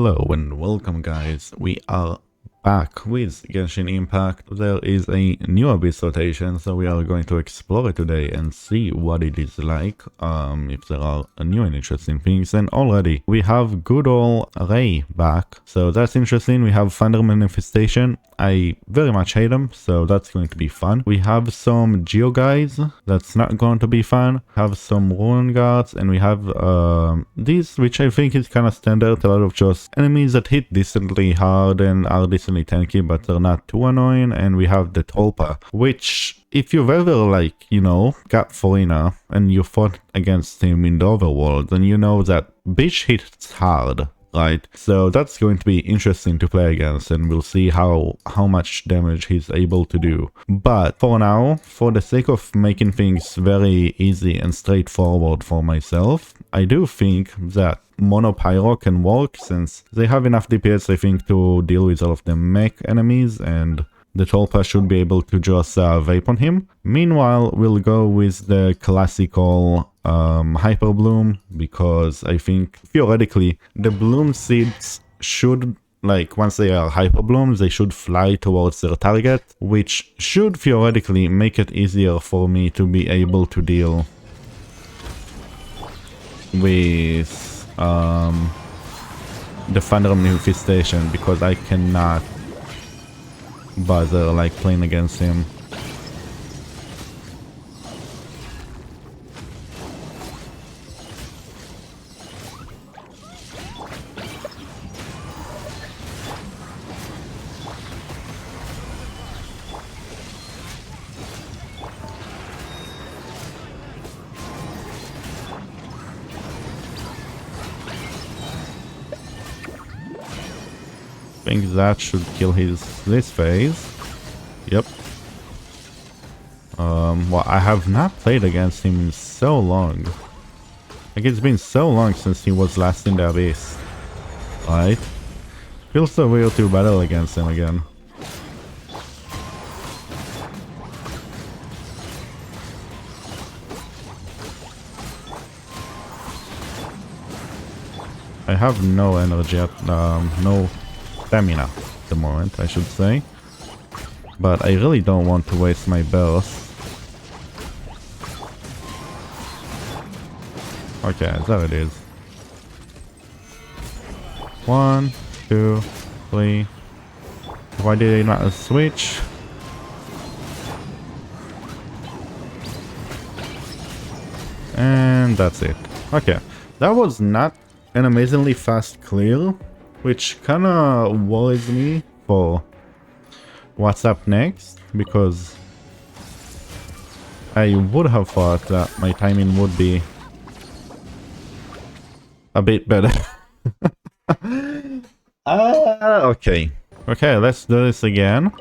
Hello and welcome guys, we are back with Genshin Impact. There is a new abyss rotation, so we are going to explore it today and see what it is like, if there are new and interesting things. And already we have good old Ray back, so that's interesting. We have Thunder Manifestation. I very much hate them, so that's going to be fun. We have some Geo guys, that's not going to be fun. Have some Ruin Guards, and we have these, which I think is kind of standard. A lot of just enemies that hit decently hard and are decently tanky, but they're not too annoying. And we have the Tulpa, which if you've ever, like, you know, got Foreigner and you fought against him in the overworld, then you know that bitch hits hard. Right, so that's going to be interesting to play against, and we'll see how much damage he's able to do. But for now, for the sake of making things very easy and straightforward for myself, I do think that Mono Pyro can work, since they have enough DPS, I think, to deal with all of the mech enemies, and the Tulpa should be able to just vape on him. Meanwhile, we'll go with the classical Hyper Bloom, because I think theoretically the Bloom Seeds should, like, once they are Hyper Blooms, they should fly towards their target, which should theoretically make it easier for me to be able to deal with the Thunder Manifestation, because I cannot bother like playing against him. I think that should kill this phase. Yep. Well, I have not played against him in so long. Like, it's been so long since he was last in the Abyss. Right? Feels so weird to battle against him again. I have no energy at, no stamina at the moment, I should say. But I really don't want to waste my burst. Okay, there it is. 1, 2, 3. Why did I not switch? And that's it. Okay, that was not an amazingly fast clear, which kinda worries me for what's up next, because I would have thought that my timing would be a bit better. Okay. Okay, let's do this again.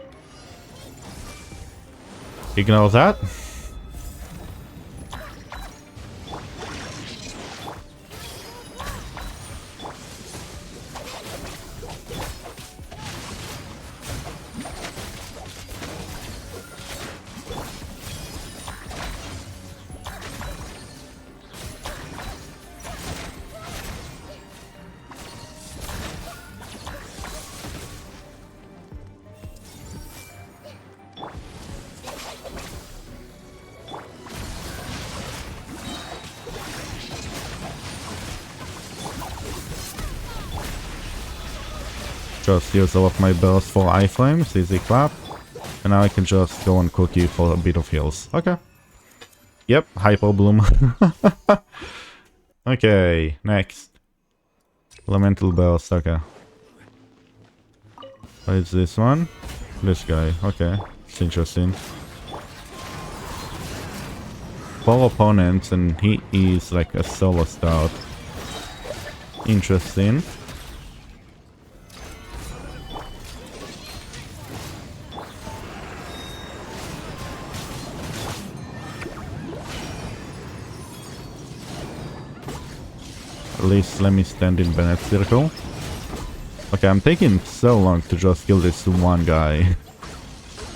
Ignore that. Just use all of my burst for iframes, easy clap. And now I can just go and cook you for a bit of heals. Okay. Yep, Hyper Bloom. Okay, next. Elemental burst, okay. What is this one? This guy, okay. It's interesting. 4 opponents and he is like a solo start. Interesting. At least let me stand in Bennett's circle. Okay, I'm taking so long to just kill this one guy.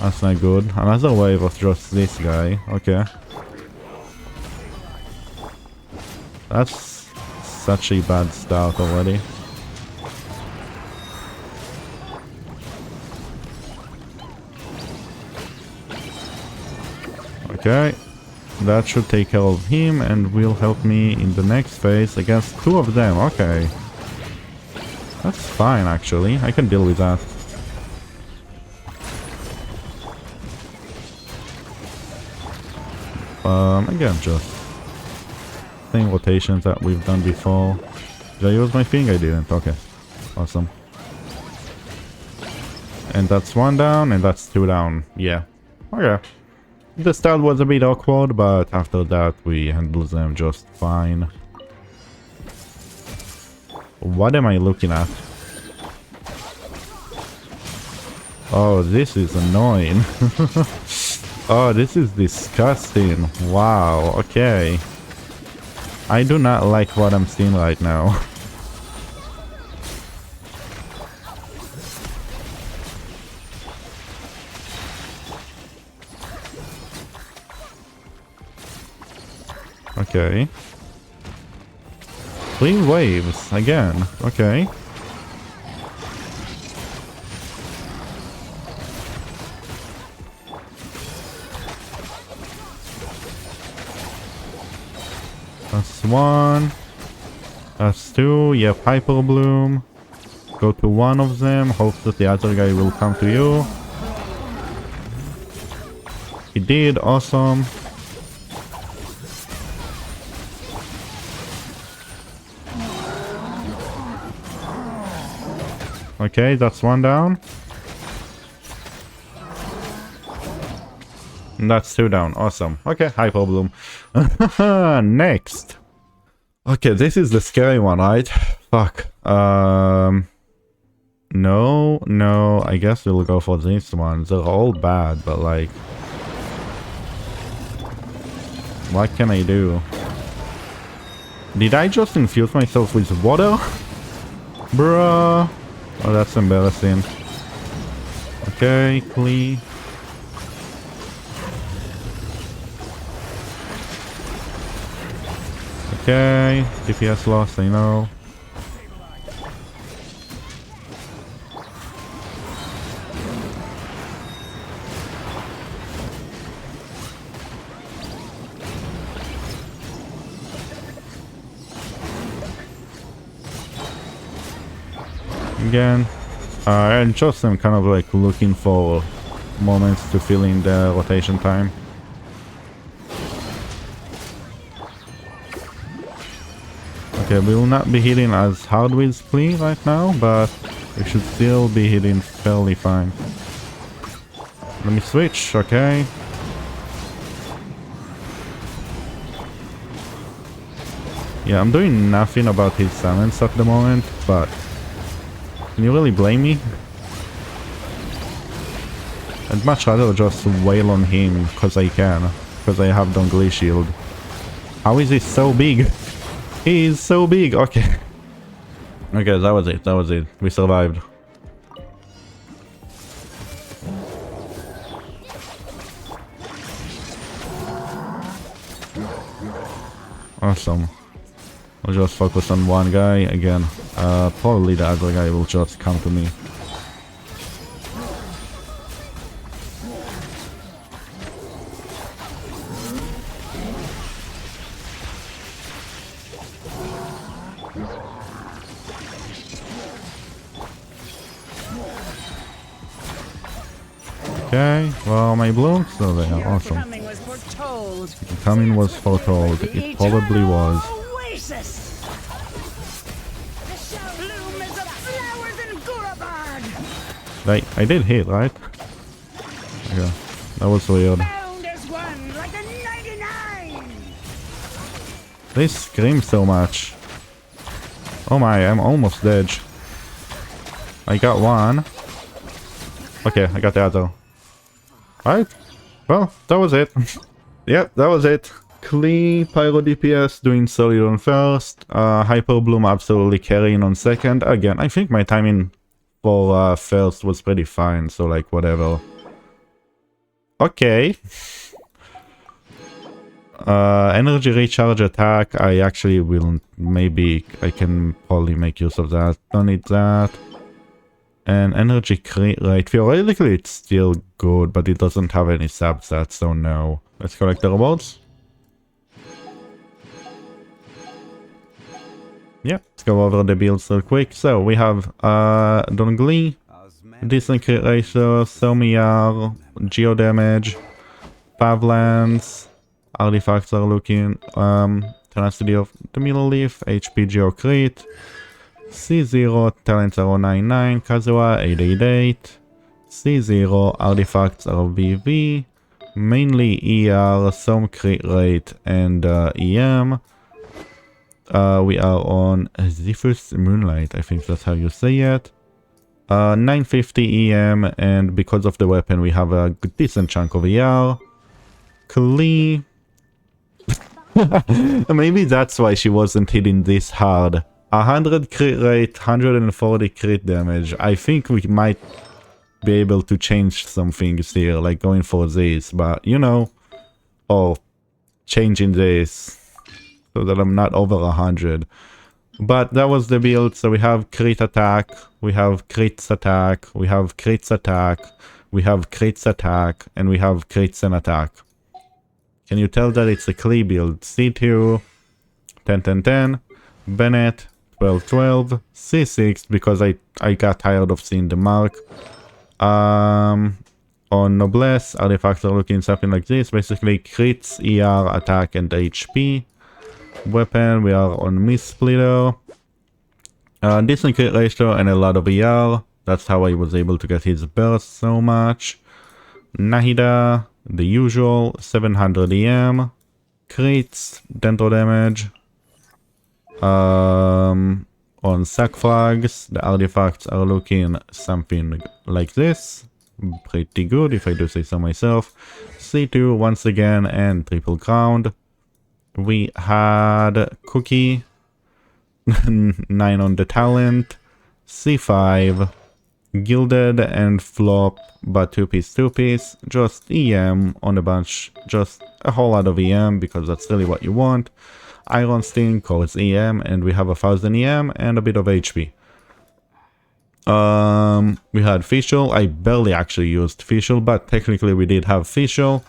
That's not good. Another wave of just this guy. Okay. That's such a bad start already. Okay. That should take care of him and will help me in the next phase against two of them. Okay. That's fine, actually. I can deal with that. Again, just same rotations that we've done before. Did I use my thing? I didn't. Okay. Awesome. And that's one down, and that's two down. Yeah. Okay. The start was a bit awkward, but after that we handled them just fine. What am I looking at? Oh, this is annoying. Oh, this is disgusting. Wow, okay. I do not like what I'm seeing right now. Okay. 3 waves again. Okay. That's 1. That's 2. Yep, Hyper Bloom. Go to one of them. Hope that the other guy will come to you. He did. Awesome. Okay, that's 1 down. And that's 2 down. Awesome. Okay, Hyper Bloom. Next. Okay, this is the scary one, right? Fuck. No, I guess we'll go for these ones. They're all bad, but like... what can I do? Did I just infuse myself with water? Bruh. Oh, that's embarrassing. Okay, clean. Okay, DPS lost, I know. Again, and just I'm kind of like looking for moments to fill in the rotation time. Okay, we will not be hitting as hard with Flea right now, but we should still be hitting fairly fine. Let me switch, okay. Yeah, I'm doing nothing about his summons at the moment, but can you really blame me? I'd much rather just wail on him because I can, because I have Dongli Shield. How is he so big? He is so big. Okay. Okay, that was it. That was it. We survived. Awesome. I'll just focus on one guy again. Probably the other guy will just come to me. Okay, well, my bloom's still there. Awesome. The coming was foretold. It probably was. I did hit, right? Okay, that was weird. They scream so much. Oh my, I'm almost dead. I got one. Okay, I got the other. Alright, well, that was it. Yep, that was it. Klee, Pyro DPS doing solid on first. Hyper Bloom absolutely carrying on second. Again, I think my timing for first was pretty fine, so like whatever. Okay. Energy recharge attack, I actually will, maybe I can probably make use of that. Don't need that. And energy crit rate, theoretically it's still good, but it doesn't have any substats, so no. Let's collect the rewards. Yeah, let's go over the builds real quick. So we have Dongli, decent crit ratio, Somiar, geo damage, Pavlans, artifacts are looking, tenacity of the middle leaf, HP geo crit, C0, talents are 099, Kazuha 888, C0, artifacts are VV, mainly ER, some crit rate, and EM. We are on Zephyr's Moonlight, I think that's how you say it. 950 EM, and because of the weapon we have a decent chunk of ER. Klee. Maybe that's why she wasn't hitting this hard. 100 crit rate, 140 crit damage. I think we might be able to change some things here, like going for this, but you know, or changing this so that I'm not over 100. But that was the build. So we have crit attack, we have crits attack, we have crits attack, we have crits attack, and we have crits and attack. Can you tell that it's a Klee build? C2, 10, 10, 10, Bennett, 12, 12, C6, because I got tired of seeing the mark. On Noblesse, artifacts are looking something like this. Basically, crits, ER, attack, and HP. Weapon, we are on Missplitter. Decent crit ratio and a lot of ER. That's how I was able to get his burst so much. Nahida, the usual, 700 EM. Crits, dendro damage. On sack flags, the artifacts are looking something like this. Pretty good, if I do say so myself. C2 once again, and triple crowned. We had Cookie, 9 on the talent, C5, Gilded and Flop, but 2-piece, just EM on a bunch, just a whole lot of EM, because that's really what you want. Iron Sting calls EM, and we have 1000 EM and a bit of HP. We had Fischl. I barely actually used Fischl, but technically we did have Fischl.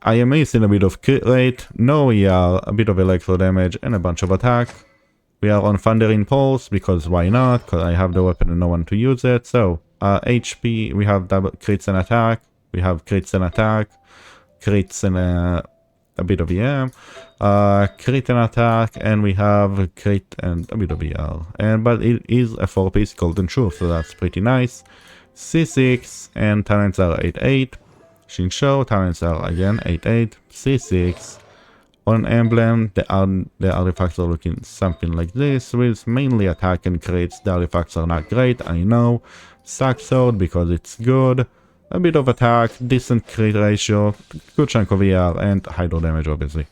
I am missing a bit of crit rate, no ER, a bit of electro damage, and a bunch of attack. We are on Thundering Pulse, because why not, because I have the weapon and no one to use it. So, HP, we have double crits and attack, we have crits and attack, crits and a bit of EM, crit and attack, and we have crit and a bit of ER. But it is a 4-piece Golden Truth, so that's pretty nice. C6, and talents are 8-8. Shinshou, talents are again 8-8, C6. On Emblem, the artifacts are looking something like this, with mainly attack and crits. The artifacts are not great, I know. Sack Sword, because it's good. A bit of attack, decent crit ratio, good chunk of ER, and hydro damage, obviously.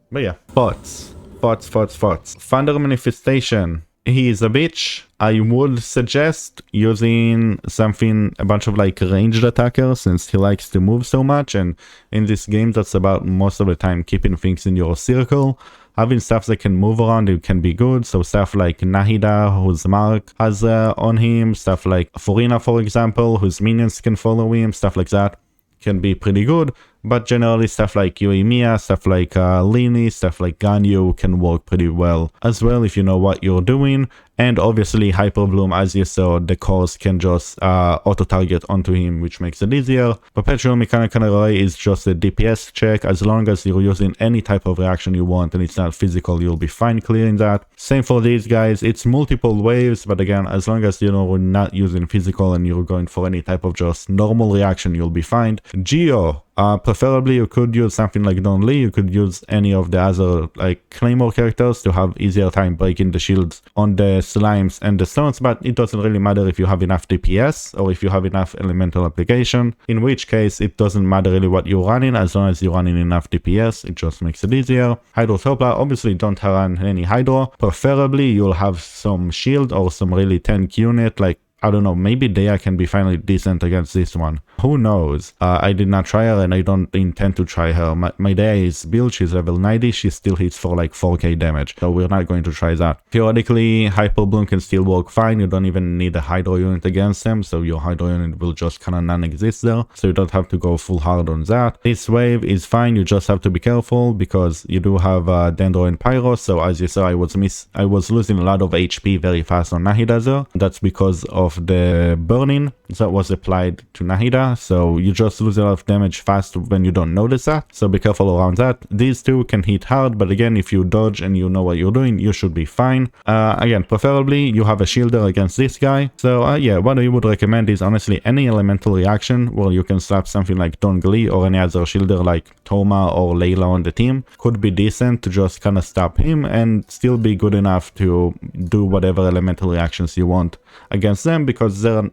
But yeah, Thoughts. Thunder Manifestation. He is a bitch. I would suggest using something, a bunch of like ranged attackers, since he likes to move so much, and in this game that's about most of the time keeping things in your circle. Having stuff that can move around, it can be good, so stuff like Nahida, whose mark has on him, stuff like Furina, for example, whose minions can follow him, stuff like that can be pretty good. But generally stuff like Yoimiya, stuff like Lini, stuff like Ganyu can work pretty well as well if you know what you're doing. And obviously Hyper Bloom, as you saw, the cores can just auto-target onto him, which makes it easier. Perpetual Mechanical Relay is just a DPS check. As long as you're using any type of reaction you want and it's not physical, you'll be fine clearing that. Same for these guys, it's multiple waves, but again, as long as you're not using physical and you're going for any type of just normal reaction, you'll be fine. Geo. Preferably you could use something like Don Lee, you could use any of the other like Claymore characters to have easier time breaking the shields on the slimes and the stones, but it doesn't really matter if you have enough DPS or if you have enough elemental application, in which case it doesn't matter really what you're running, as long as you're running enough DPS, it just makes it easier. Hydro Tulpa, obviously don't run any Hydro, preferably you'll have some shield or some really tank unit like I don't know, maybe Dea can be finally decent against this one. Who knows? I did not try her and I don't intend to try her. My Dea is built, she's level 90, she still hits for like 4k damage, so we're not going to try that. Theoretically, Hyper Bloom can still work fine, you don't even need a Hydro unit against them, so your Hydro unit will just kinda non-exist there, so you don't have to go full hard on that. This wave is fine, you just have to be careful, because you do have Dendro and Pyro, so as you saw, I was losing a lot of HP very fast on Nahida there. That's because of the burning that was applied to Nahida, so you just lose a lot of damage fast when you don't notice that, so be careful around that. These two can hit hard, but again, if you dodge and you know what you're doing, you should be fine. Again, preferably you have a shielder against this guy, so yeah, what I would recommend is honestly any elemental reaction where you can slap something like Dongli or any other shielder like Toma or Layla on the team could be decent to just kind of stop him and still be good enough to do whatever elemental reactions you want against them, because they're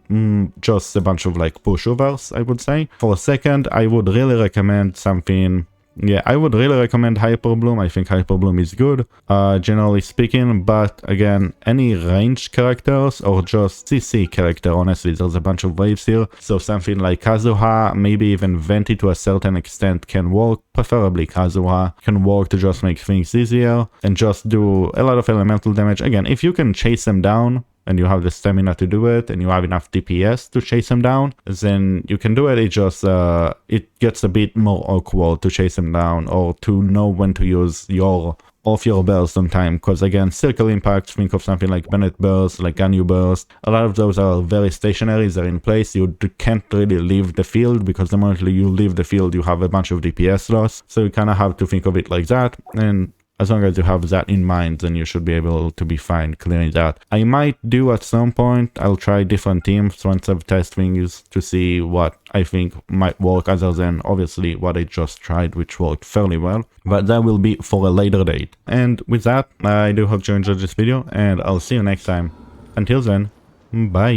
just a bunch of like pushovers, I would say. For a second, I would really recommend something. Yeah, I would really recommend Hyper Bloom. I think Hyper Bloom is good, generally speaking, but again, any ranged characters or just CC character, honestly, there's a bunch of waves here, so something like Kazuha, maybe even Venti to a certain extent can work, preferably Kazuha, can work to just make things easier and just do a lot of elemental damage. Again, if you can chase them down, and you have the stamina to do it, and you have enough DPS to chase them down, then you can do it. It just, it gets a bit more awkward to chase them down, or to know when to use your burst on time, because again, Circle Impact, think of something like Bennett Burst, like Ganyu Burst, a lot of those are very stationary, they're in place, you can't really leave the field, because the moment you leave the field, you have a bunch of DPS loss, so you kind of have to think of it like that, and as long as you have that in mind, then you should be able to be fine clearing that. I might do at some point, I'll try different teams once I've tested things to see what I think might work, other than obviously what I just tried, which worked fairly well. But that will be for a later date. And with that, I do hope you enjoyed this video, and I'll see you next time. Until then, bye!